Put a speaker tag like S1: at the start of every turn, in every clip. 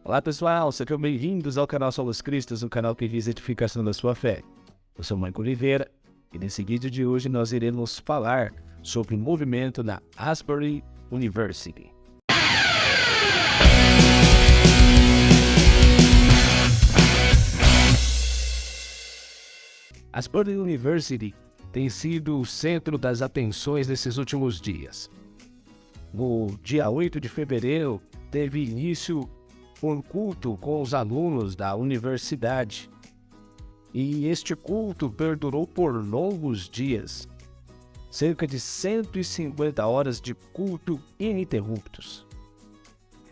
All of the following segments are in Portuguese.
S1: Olá pessoal, sejam bem-vindos ao canal Solos Cristos, um canal que visa a edificação da sua fé. Eu sou Marco Oliveira e nesse vídeo de hoje nós iremos falar sobre o movimento na Asbury University. Asbury University tem sido o centro das atenções nesses últimos dias. No dia 8 de fevereiro, teve início um culto com os alunos da universidade. E este culto perdurou por longos dias. Cerca de 150 horas de culto ininterruptos.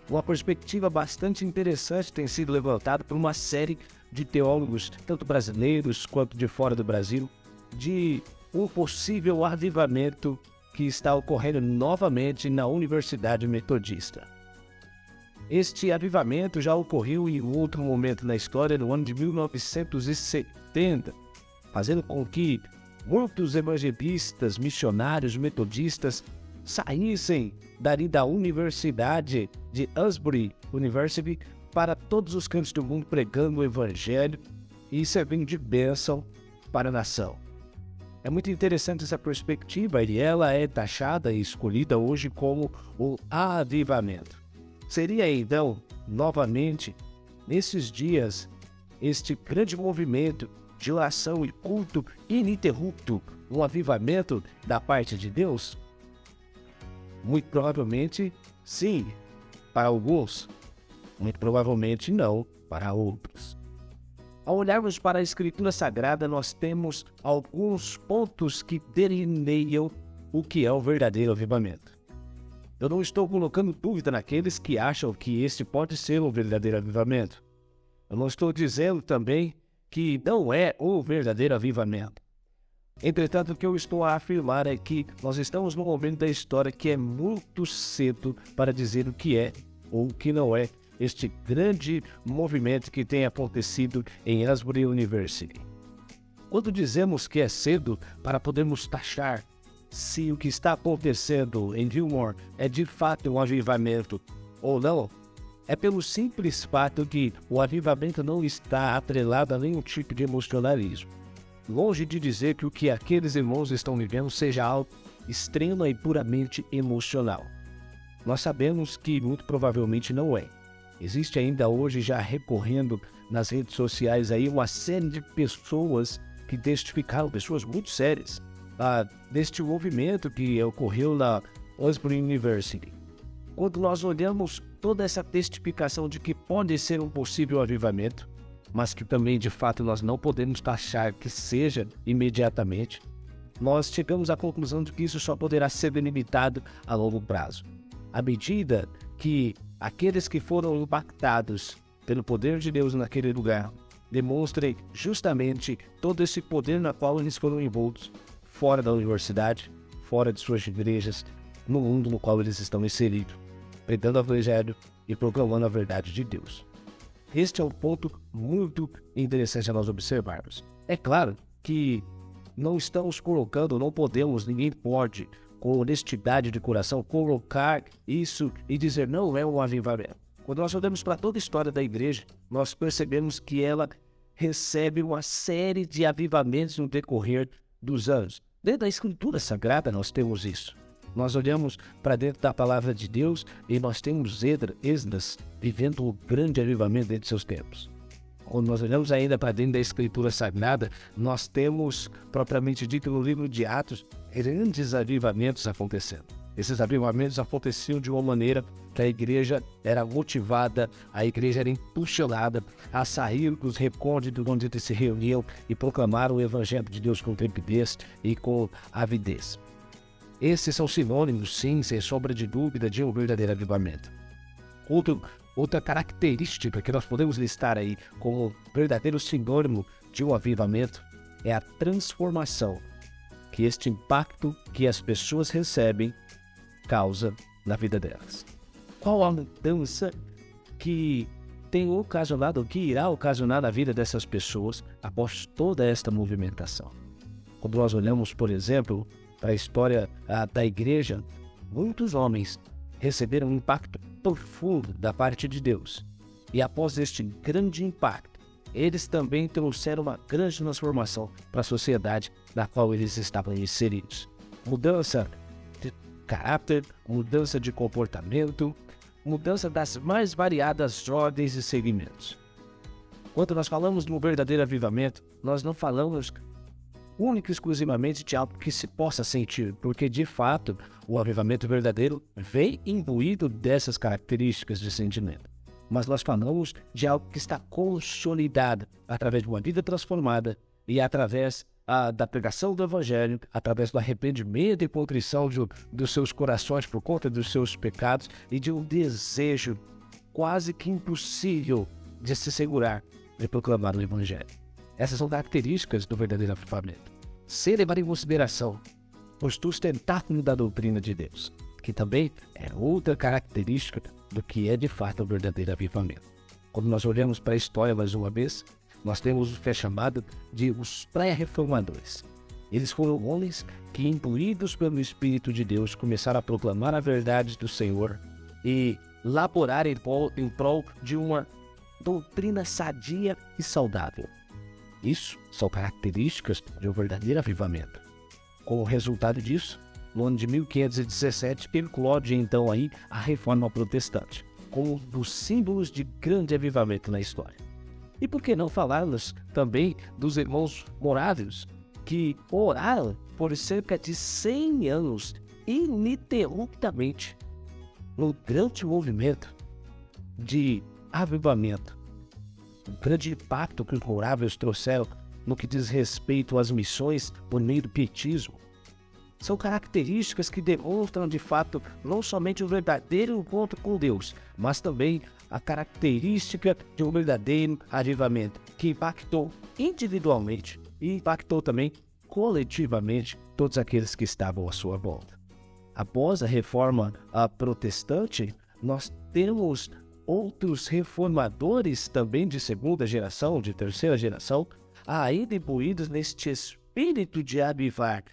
S1: Uma perspectiva bastante interessante tem sido levantada por uma série de teólogos, tanto brasileiros quanto de fora do Brasil, de um possível avivamento que está ocorrendo novamente na Universidade Metodista. Este avivamento já ocorreu em outro momento na história, no ano de 1970, fazendo com que muitos evangelistas, missionários, metodistas saíssem dali da Universidade de Asbury University para todos os cantos do mundo pregando o Evangelho e servindo de bênção para a nação. É muito interessante essa perspectiva e ela é taxada e escolhida hoje como o avivamento. Seria então, novamente, nesses dias, este grande movimento de oração e culto ininterrupto, um avivamento da parte de Deus? Muito provavelmente, sim, para alguns. Muito provavelmente não para outros. Ao olharmos para a Escritura Sagrada, nós temos alguns pontos que delineiam o que é o verdadeiro avivamento. Eu não estou colocando dúvida naqueles que acham que este pode ser um verdadeiro avivamento. Eu não estou dizendo também que não é o verdadeiro avivamento. Entretanto, o que eu estou a afirmar é que nós estamos num momento da história que é muito cedo para dizer o que é ou o que não é este grande movimento que tem acontecido em Asbury University. Quando dizemos que é cedo para podermos taxar se o que está acontecendo em Gilmore é de fato um avivamento ou não, é pelo simples fato que o avivamento não está atrelado a nenhum tipo de emocionalismo. Longe de dizer que o que aqueles irmãos estão vivendo seja algo extrema e puramente emocional. Nós sabemos que muito provavelmente não é. Existe ainda hoje, já recorrendo nas redes sociais, aí uma série de pessoas que testificaram, pessoas muito sérias, deste movimento que ocorreu na Asbury University. Quando nós olhamos toda essa testificação de que pode ser um possível avivamento, mas que também de fato nós não podemos taxar que seja imediatamente, nós chegamos à conclusão de que isso só poderá ser delimitado a longo prazo. À medida que aqueles que foram impactados pelo poder de Deus naquele lugar demonstrem justamente todo esse poder na qual eles foram envoltos fora da universidade, fora de suas igrejas, no mundo no qual eles estão inseridos, pregando o Evangelho e proclamando a verdade de Deus. Este é um ponto muito interessante a nós observarmos. É claro que não estamos colocando, não podemos, ninguém pode, com honestidade de coração, colocar isso e dizer não é um avivamento. Quando nós olhamos para toda a história da igreja, nós percebemos que ela recebe uma série de avivamentos no decorrer dos anos. Dentro da Escritura Sagrada nós temos isso. Nós olhamos para dentro da Palavra de Deus e nós temos Esdras vivendo um grande avivamento dentro de seus tempos. Quando nós olhamos ainda para dentro da Escritura Sagrada, nós temos, propriamente dito no livro de Atos, grandes avivamentos acontecendo. Esses avivamentos aconteciam de uma maneira que a igreja era motivada, a igreja era impulsionada a sair dos recônditos onde eles se reuniam e proclamar o Evangelho de Deus com trepidez e com avidez. Esses são sinônimos, sim, sem sombra de dúvida, de um verdadeiro avivamento. Outra característica que nós podemos listar aí como verdadeiro sinônimo de um avivamento é a transformação que este impacto que as pessoas recebem causa na vida delas. Qual a mudança que tem ocasionado, que irá ocasionar na vida dessas pessoas após toda esta movimentação? Quando nós olhamos, por exemplo, para a história da igreja, muitos homens receberam um impacto profundo da parte de Deus. E após este grande impacto, eles também trouxeram uma grande transformação para a sociedade na qual eles estavam inseridos. Mudança de caráter, mudança de comportamento, mudança das mais variadas ordens e segmentos. Quando nós falamos de um verdadeiro avivamento, nós não falamos única e exclusivamente de algo que se possa sentir, porque de fato o avivamento verdadeiro vem imbuído dessas características de sentimento. Mas nós falamos de algo que está consolidado através de uma vida transformada e através da pregação do Evangelho, através do arrependimento e contrição dos seus corações por conta dos seus pecados e de um desejo quase que impossível de se segurar de proclamar o Evangelho. Essas são características do verdadeiro avivamento. Ser levado em consideração o sustentáculo da doutrina de Deus, que também é outra característica do que é de fato o verdadeiro avivamento. Quando nós olhamos para a história mais uma vez, nós temos o que é chamado de os pré-reformadores. Eles foram homens que, imbuídos pelo Espírito de Deus, começaram a proclamar a verdade do Senhor e laborar em prol de uma doutrina sadia e saudável. Isso são características de um verdadeiro avivamento. Como resultado disso, no ano de 1517, eclode então aí a Reforma Protestante, como um dos símbolos de grande avivamento na história. E por que não falarmos também dos irmãos morávios, que oraram por cerca de 100 anos ininterruptamente no grande movimento de avivamento. O grande impacto que os moráveis trouxeram no que diz respeito às missões por meio do pietismo. São características que demonstram de fato não somente o verdadeiro encontro com Deus, mas também a característica de um verdadeiro avivamento que impactou individualmente e impactou também coletivamente todos aqueles que estavam à sua volta. Após a reforma protestante, nós temos outros reformadores também de segunda geração, de terceira geração, ainda imbuídos neste espírito de avivar,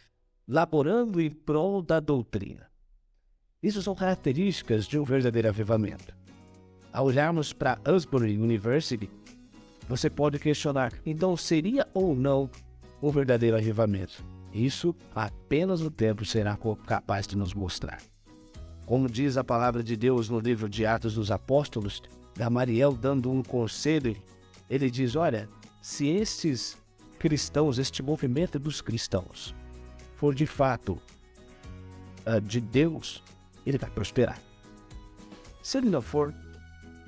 S1: laborando em prol da doutrina. Isso são características de um verdadeiro avivamento. Ao olharmos para Asbury University, você pode questionar, então seria ou não um verdadeiro avivamento? Isso apenas o tempo será capaz de nos mostrar. Como diz a palavra de Deus no livro de Atos dos Apóstolos, Gamaliel dando um conselho, ele diz, olha, se estes cristãos, este movimento dos cristãos, for de fato de Deus, ele vai prosperar. Se ele não for,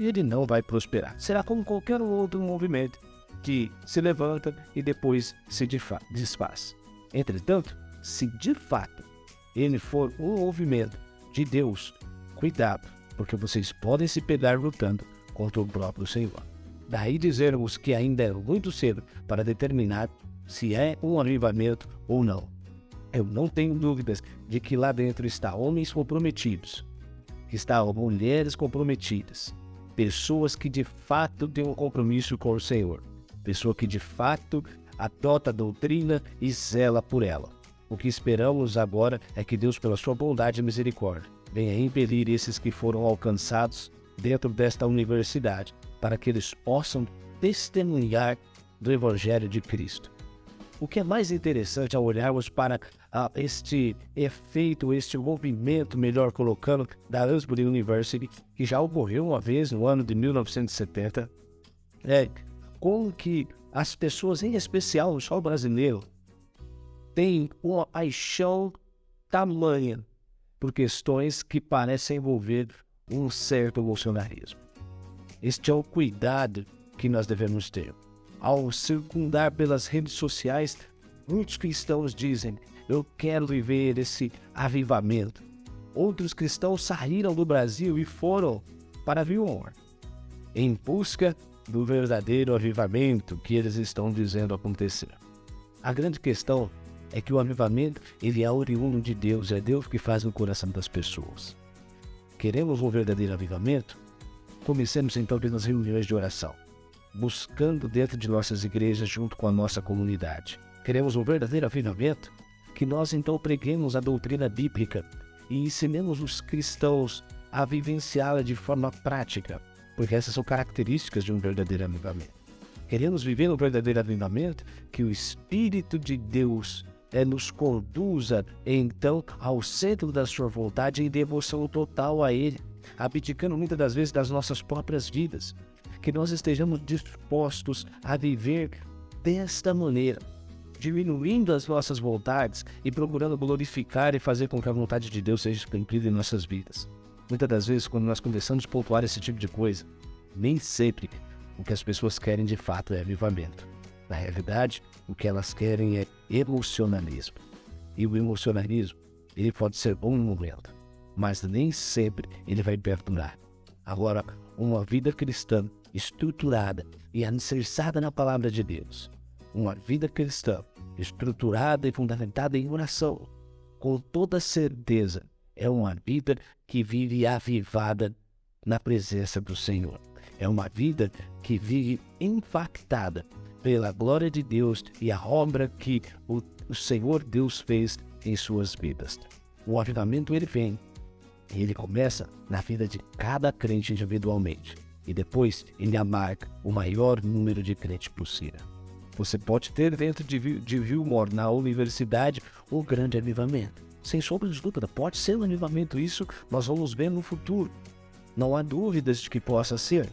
S1: ele não vai prosperar. Será como qualquer outro movimento que se levanta e depois se desfaz. Entretanto, se de fato ele for um movimento de Deus, cuidado, porque vocês podem se pegar lutando contra o próprio Senhor. Daí dizermos que ainda é muito cedo para determinar se é um avivamento ou não. Eu não tenho dúvidas de que lá dentro está homens comprometidos, está mulheres comprometidas, pessoas que de fato têm um compromisso com o Senhor, pessoa que de fato adota a doutrina e zela por ela. O que esperamos agora é que Deus, pela sua bondade e misericórdia, venha impelir esses que foram alcançados dentro desta universidade, para que eles possam testemunhar do Evangelho de Cristo. O que é mais interessante ao olharmos para este efeito, este movimento, melhor colocando, da Asbury University, que já ocorreu uma vez no ano de 1970, é como que as pessoas, em especial o sol brasileiro, têm uma paixão tamanha por questões que parecem envolver um certo bolsonarismo. Este é o cuidado que nós devemos ter. Ao circundar pelas redes sociais, muitos cristãos dizem, eu quero viver esse avivamento. Outros cristãos saíram do Brasil e foram para Vilmor, em busca do verdadeiro avivamento que eles estão dizendo acontecer. A grande questão é que o avivamento, ele é oriundo de Deus, é Deus que faz no coração das pessoas. Queremos um verdadeiro avivamento? Comecemos então pelas reuniões de oração, buscando dentro de nossas igrejas junto com a nossa comunidade. Queremos um verdadeiro avivamento? Que nós então preguemos a doutrina bíblica e ensinemos os cristãos a vivenciá-la de forma prática, porque essas são características de um verdadeiro avivamento. Queremos viver um verdadeiro avivamento, que o Espírito de Deus nos conduza, então, ao centro da sua vontade em devoção total a Ele, abdicando muitas das vezes das nossas próprias vidas. Que nós estejamos dispostos a viver desta maneira, diminuindo as nossas vontades e procurando glorificar e fazer com que a vontade de Deus seja cumprida em nossas vidas. Muitas das vezes, quando nós começamos a pontuar esse tipo de coisa, nem sempre o que as pessoas querem de fato é avivamento. Na realidade, o que elas querem é emocionalismo. E o emocionalismo, ele pode ser bom no momento, mas nem sempre ele vai perdurar. Agora, uma vida cristã estruturada e alicerçada na palavra de Deus, uma vida cristã estruturada e fundamentada em oração, com toda certeza, é uma vida que vive avivada na presença do Senhor. É uma vida que vive impactada pela glória de Deus e a obra que o Senhor Deus fez em suas vidas. O avivamento, ele vem e ele começa na vida de cada crente individualmente, e depois ele amarga o maior número de crentes possível. Você pode ter dentro de Wilmore, na universidade, um grande avivamento. Sem sombra de dúvida, pode ser um avivamento. Isso nós vamos ver no futuro. Não há dúvidas de que possa ser.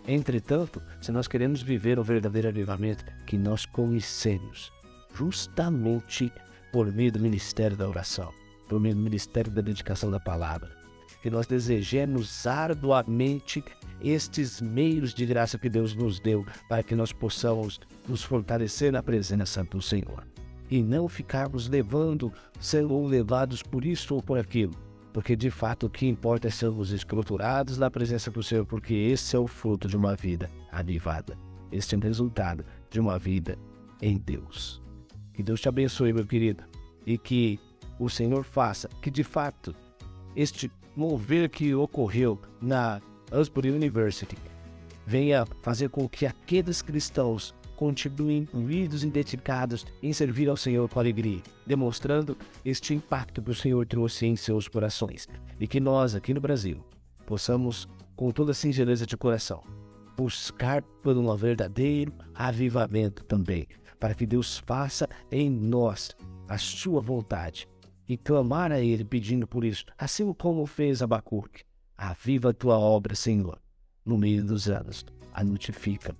S1: Entretanto, se nós queremos viver o verdadeiro avivamento que nós conhecemos, justamente por meio do ministério da oração, por meio do ministério da dedicação da palavra, que nós desejemos arduamente estes meios de graça que Deus nos deu para que nós possamos nos fortalecer na presença do Senhor e não ficarmos sendo levados por isso ou por aquilo, porque de fato o que importa é sermos estruturados na presença do Senhor, porque esse é o fruto de uma vida avivada, esse é o resultado de uma vida em Deus. Que Deus te abençoe, meu querido, e que o Senhor faça que de fato este mover que ocorreu na Asbury University venha fazer com que aqueles cristãos continuem unidos e dedicados em servir ao Senhor com alegria, demonstrando este impacto que o Senhor trouxe em seus corações. E que nós, aqui no Brasil, possamos, com toda a singeleza de coração, buscar por um verdadeiro avivamento também, para que Deus faça em nós a sua vontade e clamar a Ele pedindo por isso, assim como fez Abacuque. Aviva a tua obra, Senhor, no meio dos anos, a notifica.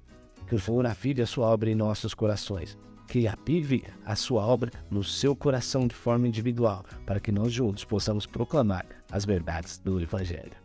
S1: Que o Senhor avive a sua obra em nossos corações, que avive a sua obra no seu coração de forma individual, para que nós juntos possamos proclamar as verdades do Evangelho.